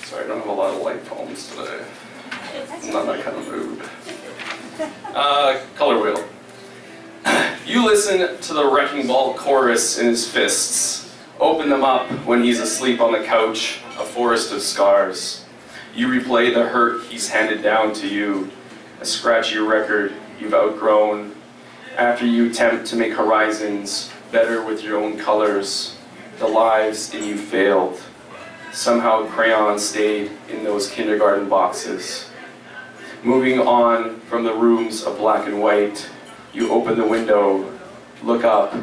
Sorry, I don't have a lot of light poems today. I'm not in that kind of mood. Color wheel. You listen to the wrecking ball chorus in his fists. Open them up when he's asleep on the couch, a forest of scars. You replay the hurt he's handed down to you, a scratchy record you've outgrown. After you attempt to make horizons better with your own colors, the lives in you failed. Somehow crayons stayed in those kindergarten boxes. Moving on from the rooms of black and white, you open the window, look up,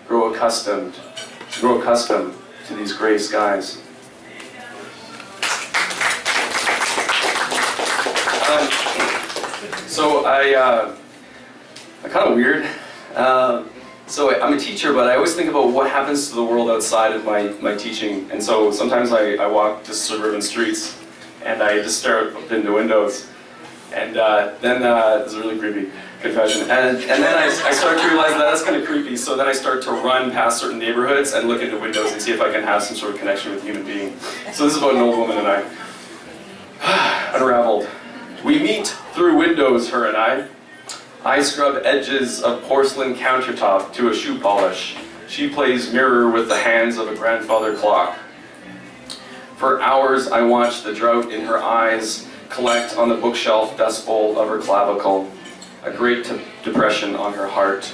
grow accustomed to these gray skies. So I'm kind of weird. So I'm a teacher, but I always think about what happens to the world outside of my teaching. And so sometimes I walk just suburban streets and I just stare up into windows. And then it's a really creepy confession. And then I start to realize that that's kind of creepy. So then I start to run past certain neighborhoods and look into windows and see if I can have some sort of connection with a human being. So this is about an old woman and I. Unraveled. We meet through windows, her and I scrub edges of porcelain countertop to a shoe polish. She plays mirror with the hands of a grandfather clock. For hours I watch the drought in her eyes collect on the bookshelf dust bowl of her clavicle, a great depression on her heart.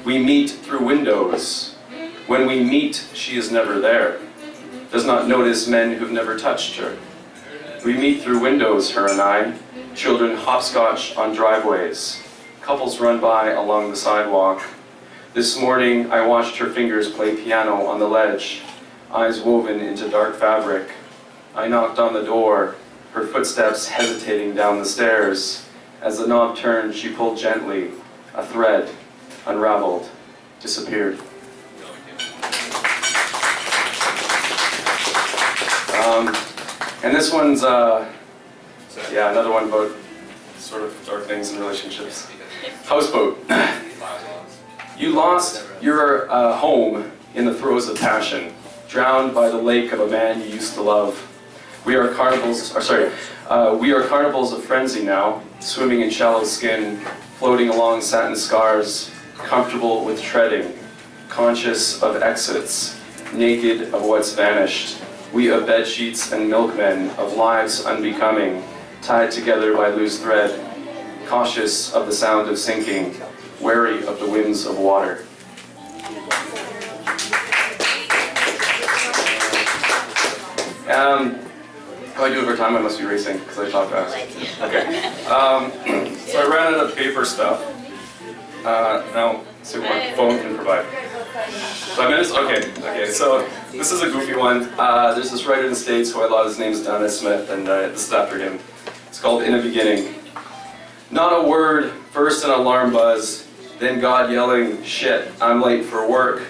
We meet through windows. When we meet, she is never there, does not notice men who've never touched her. We meet through windows, her and I, children hopscotch on driveways. Couples run by along the sidewalk. This morning, I watched her fingers play piano on the ledge, eyes woven into dark fabric. I knocked on the door, her footsteps hesitating down the stairs. As the knob turned, she pulled gently. A thread, unraveled, disappeared. And this one's, another one about sort of dark things in relationships. Houseboat. You lost your home in the throes of passion, drowned by the lake of a man you used to love. We are carnivals of frenzy now, swimming in shallow skin, floating along satin scars, comfortable with treading, conscious of exits, naked of what's vanished. We of bed sheets and milkmen, of lives unbecoming, tied together by loose thread, cautious of the sound of sinking, wary of the winds of water. How I do over time, I must be racing because I talk fast. Okay. So I ran out of paper stuff. Now, let's see what my phone can provide. 5 minutes? Okay. So this is a goofy one. There's this writer in the States who I love. His name is Donna Smith, and this is after him. It's called In a Beginning. Not a word, first an alarm buzz, then God yelling, shit, I'm late for work.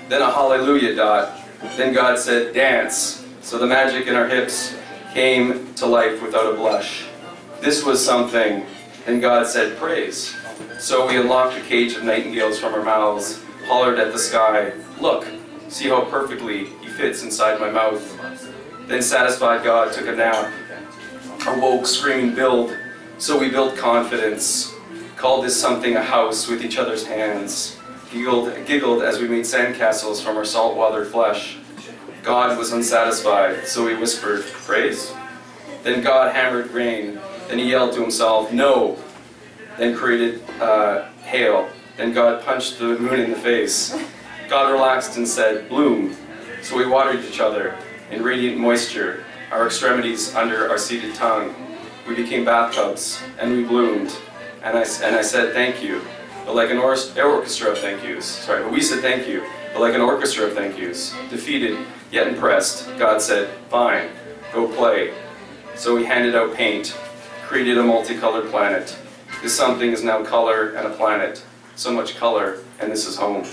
Then a hallelujah dot. Then God said, dance. So the magic in our hips came to life without a blush. This was something. Then God said, praise. So we unlocked a cage of nightingales from our mouths, hollered at the sky, look, see how perfectly he fits inside my mouth. Then satisfied God took a nap, awoke screaming build. So we built confidence, called this something a house with each other's hands, giggled as we made sandcastles from our saltwater flesh. God was unsatisfied, so he whispered, praise. Then God hammered rain, then he yelled to himself, no. Then created hail, then God punched the moon in the face. God relaxed and said, bloom. So we watered each other in radiant moisture, our extremities under our seated tongue. We became bathtubs, and we bloomed. And I said thank you, but like an orchestra of thank yous. But we said thank you, but like an orchestra of thank yous. Defeated, yet impressed, God said, fine, go play. So we handed out paint, created a multicolored planet. This something is now color and a planet. So much color, and this is home.